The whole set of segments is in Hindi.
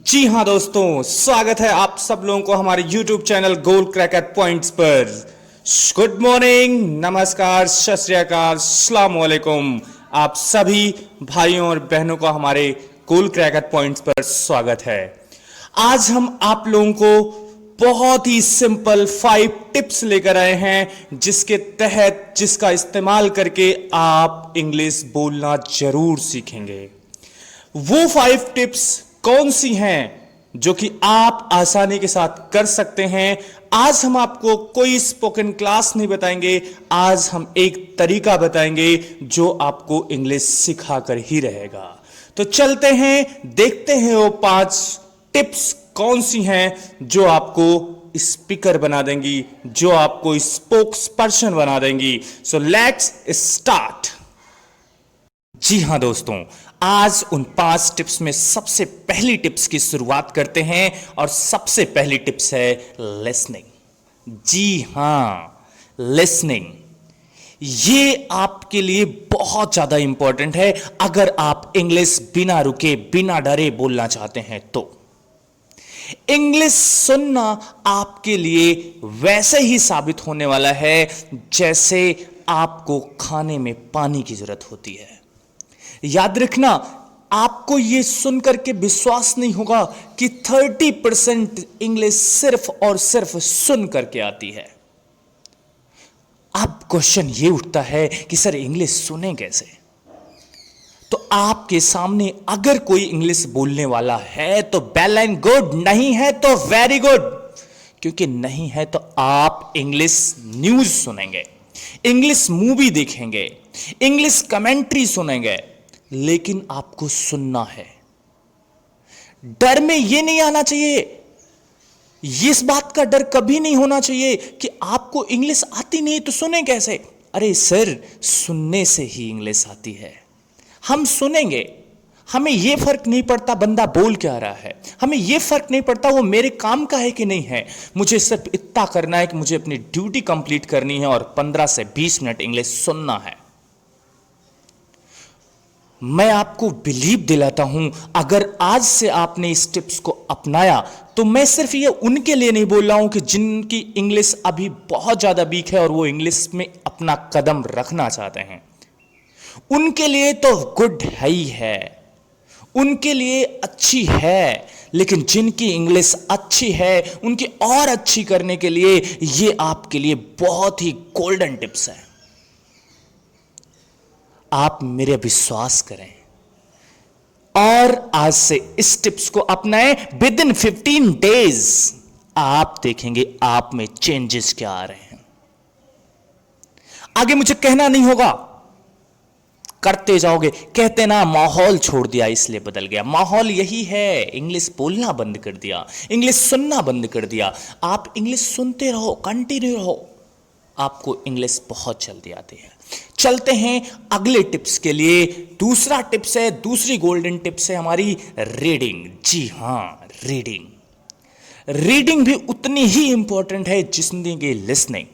जी हाँ दोस्तों, स्वागत है आप सब लोगों को हमारे YouTube चैनल गोल क्रैकर पॉइंट्स पर। गुड मॉर्निंग, नमस्कार, सत श्री अकाल, अस्सलाम वालेकुम। आप सभी भाइयों और बहनों को हमारे गोल क्रैकर पॉइंट्स पर स्वागत है। आज हम आप लोगों को बहुत ही सिंपल 5 टिप्स लेकर आए हैं जिसका इस्तेमाल करके आप इंग्लिश बोलना जरूर सीखेंगे। वो 5 टिप्स कौन सी हैं जो कि आप आसानी के साथ कर सकते हैं। आज हम आपको कोई स्पोकन क्लास नहीं बताएंगे, आज हम एक तरीका बताएंगे जो आपको इंग्लिश सिखा कर ही रहेगा। तो चलते हैं, देखते हैं वो 5 टिप्स कौन सी हैं जो आपको स्पीकर बना देंगी, जो आपको स्पोक्स पर्सन बना देंगी। So let's start. जी हां दोस्तों, आज उन 5 टिप्स में सबसे पहली टिप्स की शुरुआत करते हैं और सबसे पहली टिप्स है लिसनिंग। जी हां, लिसनिंग ये आपके लिए बहुत ज्यादा इंपॉर्टेंट है अगर आप इंग्लिश बिना रुके बिना डरे बोलना चाहते हैं तो। इंग्लिश सुनना आपके लिए वैसे ही साबित होने वाला है जैसे आपको खाने में पानी की जरूरत होती है। याद रखना, आपको यह सुनकर के विश्वास नहीं होगा कि 30% इंग्लिश सिर्फ और सिर्फ सुन करके आती है। अब क्वेश्चन यह उठता है कि सर इंग्लिश सुने कैसे? तो आपके सामने अगर कोई इंग्लिश बोलने वाला है तो वेल एंड गुड, नहीं है तो वेरी गुड। क्योंकि नहीं है तो आप इंग्लिश न्यूज सुनेंगे, इंग्लिश मूवी देखेंगे, इंग्लिश कमेंट्री सुनेंगे, लेकिन आपको सुनना है। डर में यह नहीं आना चाहिए, इस बात का डर कभी नहीं होना चाहिए कि आपको इंग्लिश आती नहीं तो सुने कैसे। अरे सर, सुनने से ही इंग्लिश आती है। हम सुनेंगे, हमें यह फर्क नहीं पड़ता बंदा बोल क्या रहा है, हमें यह फर्क नहीं पड़ता वो मेरे काम का है कि नहीं है। मुझे सिर्फ इतना करना है कि मुझे अपनी ड्यूटी कंप्लीट करनी है और 15 से 20 मिनट इंग्लिश सुनना है। मैं आपको बिलीव दिलाता हूं, अगर आज से आपने इस टिप्स को अपनाया तो मैं सिर्फ ये उनके लिए नहीं बोल रहा हूं कि जिनकी इंग्लिश अभी बहुत ज्यादा वीक है और वो इंग्लिश में अपना कदम रखना चाहते हैं। उनके लिए तो गुड है ही है, उनके लिए अच्छी है, लेकिन जिनकी इंग्लिश अच्छी है उनकी और अच्छी करने के लिए ये आपके लिए बहुत ही गोल्डन टिप्स है। आप मेरे विश्वास करें और आज से इस टिप्स को अपनाएं। विद इन 15 डेज आप देखेंगे आप में चेंजेस क्या आ रहे हैं। आगे मुझे कहना नहीं होगा, करते जाओगे। कहते ना माहौल छोड़ दिया इसलिए बदल गया। माहौल यही है, इंग्लिश बोलना बंद कर दिया, इंग्लिश सुनना बंद कर दिया। आप इंग्लिश सुनते रहो, कंटिन्यू रहो, आपको इंग्लिश बहुत जल्दी आती है। चलते हैं अगले टिप्स के लिए। दूसरा टिप्स है, दूसरी गोल्डन टिप्स है हमारी रीडिंग। जी हां, रीडिंग भी उतनी ही इंपॉर्टेंट है जितनी कि लिसनिंग।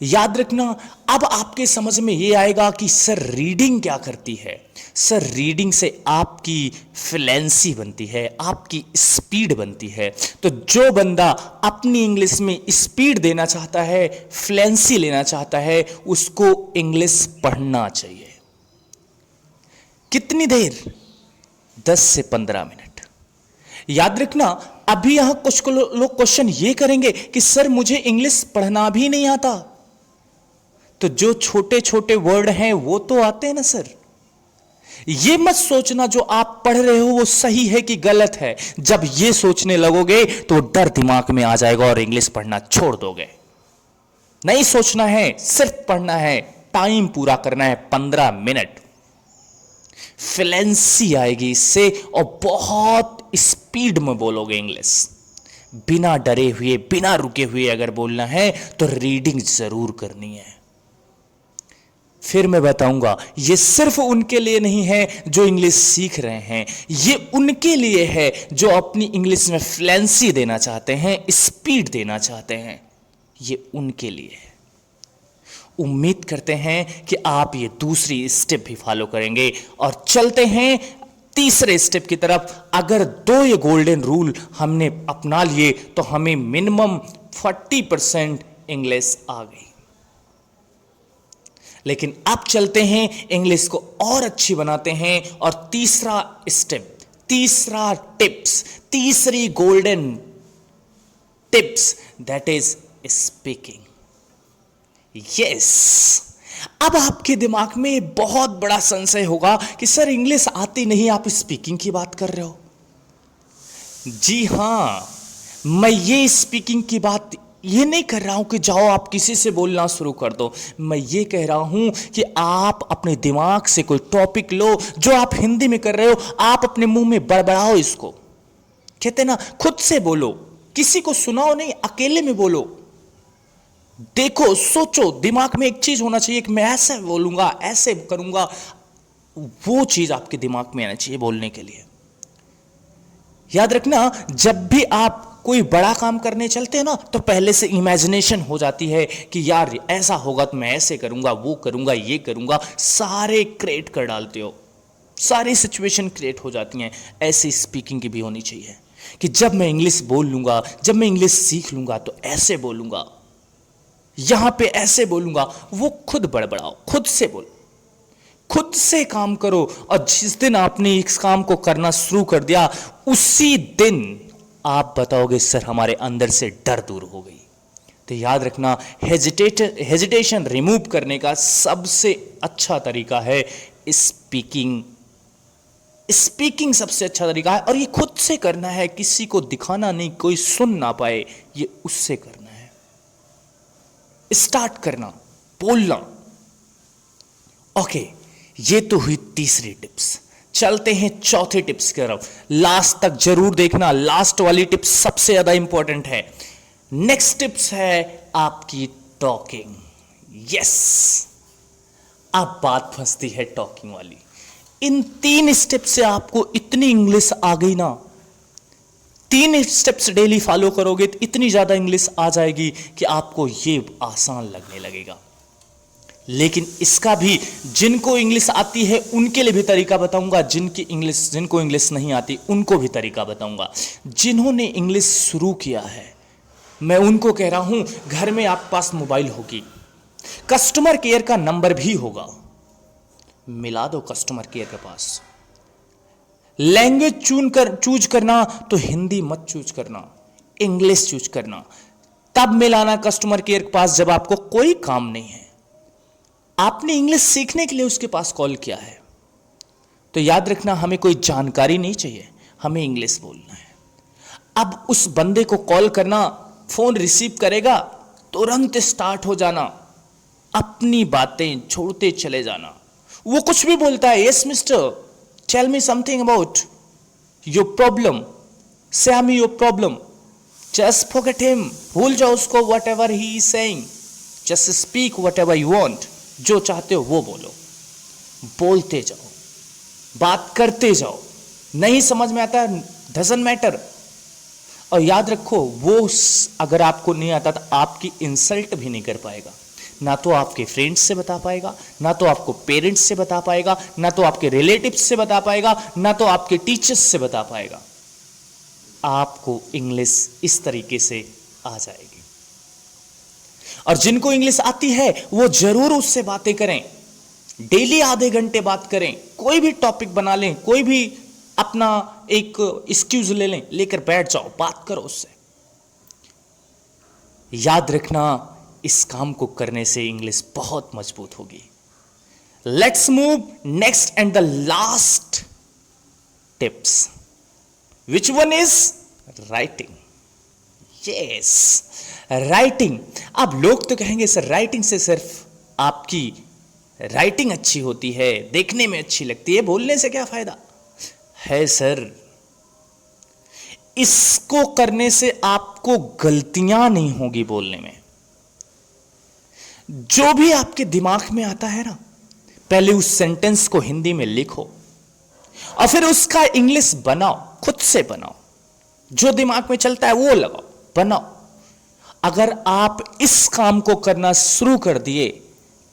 याद रखना, अब आपके समझ में यह आएगा कि सर रीडिंग क्या करती है। सर रीडिंग से आपकी फ्लुएंसी बनती है, आपकी स्पीड बनती है। तो जो बंदा अपनी इंग्लिश में स्पीड देना चाहता है, फ्लुएंसी लेना चाहता है, उसको इंग्लिश पढ़ना चाहिए। कितनी देर? 10 से 15 मिनट। याद रखना, अभी यहां कुछ लोग क्वेश्चन ये करेंगे कि सर मुझे इंग्लिश पढ़ना भी नहीं आता। तो जो छोटे छोटे वर्ड हैं वो तो आते हैं ना सर। ये मत सोचना जो आप पढ़ रहे हो वो सही है कि गलत है। जब ये सोचने लगोगे तो डर दिमाग में आ जाएगा और इंग्लिश पढ़ना छोड़ दोगे। नहीं सोचना है, सिर्फ पढ़ना है, टाइम पूरा करना है 15 मिनट। फ्लुएंसी आएगी इससे और बहुत स्पीड में बोलोगे इंग्लिश। बिना डरे हुए, बिना रुके हुए अगर बोलना है तो रीडिंग जरूर करनी है। फिर मैं बताऊंगा, ये सिर्फ उनके लिए नहीं है जो इंग्लिश सीख रहे हैं, ये उनके लिए है जो अपनी इंग्लिश में फ्लुएंसी देना चाहते हैं, स्पीड देना चाहते हैं। ये उनके लिए है। उम्मीद करते हैं कि आप ये दूसरी स्टेप भी फॉलो करेंगे। और चलते हैं तीसरे स्टेप की तरफ। अगर दो ये गोल्डन रूल हमने अपना लिए तो हमें मिनिमम 40% इंग्लिश आ गई। लेकिन अब चलते हैं, इंग्लिश को और अच्छी बनाते हैं, और तीसरा स्टेप, तीसरा टिप्स, तीसरी golden tips, that is speaking. Yes, अब आपके दिमाग में बहुत बड़ा संशय होगा कि सर इंग्लिश आती नहीं, आप स्पीकिंग की बात कर रहे हो। जी हां, मैं ये स्पीकिंग की बात ये नहीं कर रहा हूं कि जाओ आप किसी से बोलना शुरू कर दो। मैं ये कह रहा हूं कि आप अपने दिमाग से कोई टॉपिक लो जो आप हिंदी में कर रहे हो, आप अपने मुंह में बड़बड़ाओ इसको। कहते ना, खुद से बोलो, किसी को सुनाओ नहीं, अकेले में बोलो। देखो, सोचो, दिमाग में एक चीज होना चाहिए कि मैं ऐसे बोलूंगा, ऐसे करूंगा। वो चीज आपके दिमाग में आना चाहिए बोलने के लिए। याद रखना, जब भी आप कोई बड़ा काम करने चलते हैं ना, तो पहले से इमेजिनेशन हो जाती है कि यार ऐसा होगा तो मैं ऐसे करूंगा, वो करूंगा, ये करूंगा। सारे क्रिएट कर डालते हो, सारी सिचुएशन क्रिएट हो जाती हैं। ऐसी स्पीकिंग की भी होनी चाहिए कि जब मैं इंग्लिश बोल लूंगा, जब मैं इंग्लिश सीख लूंगा तो ऐसे बोलूंगा, यहां पे ऐसे बोलूंगा। वो खुद बड़बड़ाओ, खुद से बोलो, खुद से काम करो। और जिस दिन आपने इस काम को करना शुरू कर दिया, उसी दिन आप बताओगे सर हमारे अंदर से डर दूर हो गई। तो याद रखना, हेजिटेशन रिमूव करने का सबसे अच्छा तरीका है स्पीकिंग। स्पीकिंग सबसे अच्छा तरीका है, और ये खुद से करना है, किसी को दिखाना नहीं, कोई सुन ना पाए, ये उससे करना है। स्टार्ट करना, बोलना। ओके, ये तो हुई तीसरी टिप्स। चलते हैं चौथे टिप्स की तरफ। लास्ट तक जरूर देखना, लास्ट वाली टिप्स सबसे ज्यादा इंपॉर्टेंट है। नेक्स्ट टिप्स है आपकी टॉकिंग। यस, अब बात फंसती है टॉकिंग वाली। इन 3 स्टेप से आपको इतनी इंग्लिश आ गई ना, 3 स्टेप्स डेली फॉलो करोगे तो इतनी ज्यादा इंग्लिश आ जाएगी कि आपको ये आसान लगने लगेगा। लेकिन इसका भी जिनको इंग्लिश आती है उनके लिए भी तरीका बताऊंगा, जिनको इंग्लिश नहीं आती उनको भी तरीका बताऊंगा। जिन्होंने इंग्लिश शुरू किया है, मैं उनको कह रहा हूं, घर में आपके पास मोबाइल होगी, कस्टमर केयर का नंबर भी होगा, मिला दो कस्टमर केयर के पास। लैंग्वेज चूज करना तो हिंदी मत चूज करना, इंग्लिश चूज करना। तब मिलाना कस्टमर केयर के पास जब आपको कोई काम नहीं है, आपने इंग्लिश सीखने के लिए उसके पास कॉल किया है। तो याद रखना, हमें कोई जानकारी नहीं चाहिए, हमें इंग्लिश बोलना है। अब उस बंदे को कॉल करना, फोन रिसीव करेगा, तुरंत स्टार्ट हो जाना, अपनी बातें छोड़ते चले जाना। वो कुछ भी बोलता है, yes mister, tell me something about your problem, say me your problem, just forget him, भूल जाओ उसको, whatever he is saying, just speak whatever you want. जो चाहते हो वो बोलो, बोलते जाओ, बात करते जाओ। नहीं समझ में आता, डजंट मैटर। और याद रखो, वो अगर आपको नहीं आता तो आपकी इंसल्ट भी नहीं कर पाएगा। ना तो आपके फ्रेंड्स से बता पाएगा, ना तो आपको पेरेंट्स से बता पाएगा, ना तो आपके रिलेटिव्स से बता पाएगा, ना तो आपके टीचर्स से बता पाएगा। आपको इंग्लिश इस तरीके से आ जाएगी। और जिनको इंग्लिश आती है वो जरूर उससे बातें करें, डेली आधे घंटे बात करें, कोई भी टॉपिक बना लें, कोई भी अपना एक एक्सक्यूज ले लें, लेकर बैठ जाओ, बात करो उससे। याद रखना, इस काम को करने से इंग्लिश बहुत मजबूत होगी। Let's move next and the last tips, which one is writing. Yes, writing. अब लोग तो कहेंगे सर राइटिंग से सिर्फ आपकी राइटिंग अच्छी होती है, देखने में अच्छी लगती है, बोलने से क्या फायदा है? सर, इसको करने से आपको गलतियां नहीं होगी बोलने में। जो भी आपके दिमाग में आता है ना, पहले उस सेंटेंस को हिंदी में लिखो और फिर उसका इंग्लिश बनाओ, खुद से बनाओ। जो दिमाग में चलता है वो लगाओ, बनाओ। अगर आप इस काम को करना शुरू कर दिए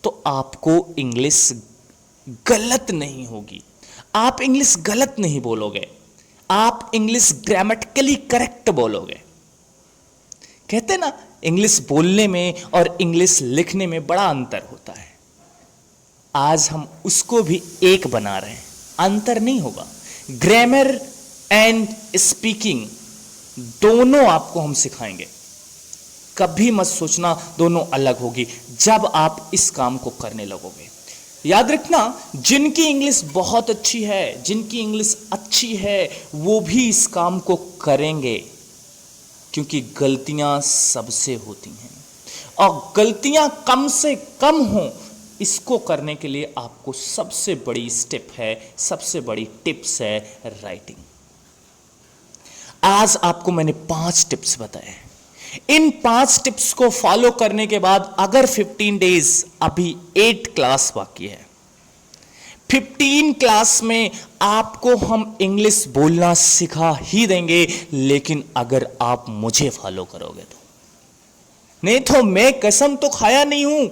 तो आपको इंग्लिश गलत नहीं होगी, आप इंग्लिश गलत नहीं बोलोगे, आप इंग्लिश ग्रामेटिकली करेक्ट बोलोगे। कहते ना, इंग्लिश बोलने में और इंग्लिश लिखने में बड़ा अंतर होता है। आज हम उसको भी एक बना रहे हैं, अंतर नहीं होगा। ग्रामर एंड स्पीकिंग दोनों आपको हम सिखाएंगे, कभी मत सोचना दोनों अलग होगी जब आप इस काम को करने लगोगे। याद रखना, जिनकी इंग्लिश बहुत अच्छी है, जिनकी इंग्लिश अच्छी है, वो भी इस काम को करेंगे, क्योंकि गलतियां सबसे होती हैं और गलतियां कम से कम हो, इसको करने के लिए आपको सबसे बड़ी स्टेप है, सबसे बड़ी टिप्स है राइटिंग। आज आपको मैंने 5 टिप्स बताए। इन 5 टिप्स को फॉलो करने के बाद अगर 15 डेज, अभी 8 क्लास बाकी है, 15 क्लास में आपको हम इंग्लिश बोलना सिखा ही देंगे, लेकिन अगर आप मुझे फॉलो करोगे तो। नहीं तो मैं कसम तो खाया नहीं हूं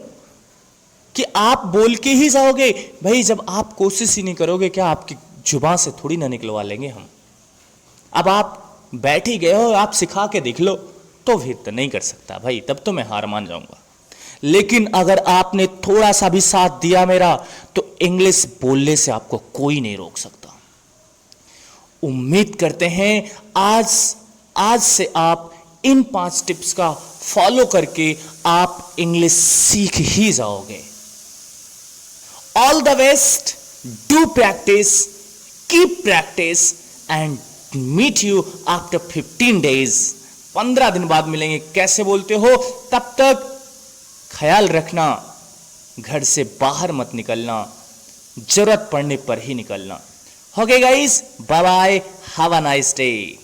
कि आप बोल के ही जाओगे। भाई जब आप कोशिश ही नहीं करोगे, क्या आपकी जुबान से थोड़ी ना निकलवा लेंगे हम। अब आप बैठ ही गए हो, आप सिखा के देख लो, तो फिर तो नहीं कर सकता भाई, तब तो मैं हार मान जाऊंगा। लेकिन अगर आपने थोड़ा सा भी साथ दिया मेरा, तो इंग्लिश बोलने से आपको कोई नहीं रोक सकता। उम्मीद करते हैं आज से आप इन 5 टिप्स का फॉलो करके आप इंग्लिश सीख ही जाओगे। All the best, do practice, keep practice and meet you after 15 days. 15 दिन बाद मिलेंगे। कैसे बोलते हो, तब तक ख्याल रखना, घर से बाहर मत निकलना, जरूरत पड़ने पर ही निकलना। Okay guys, bye bye, have a nice day.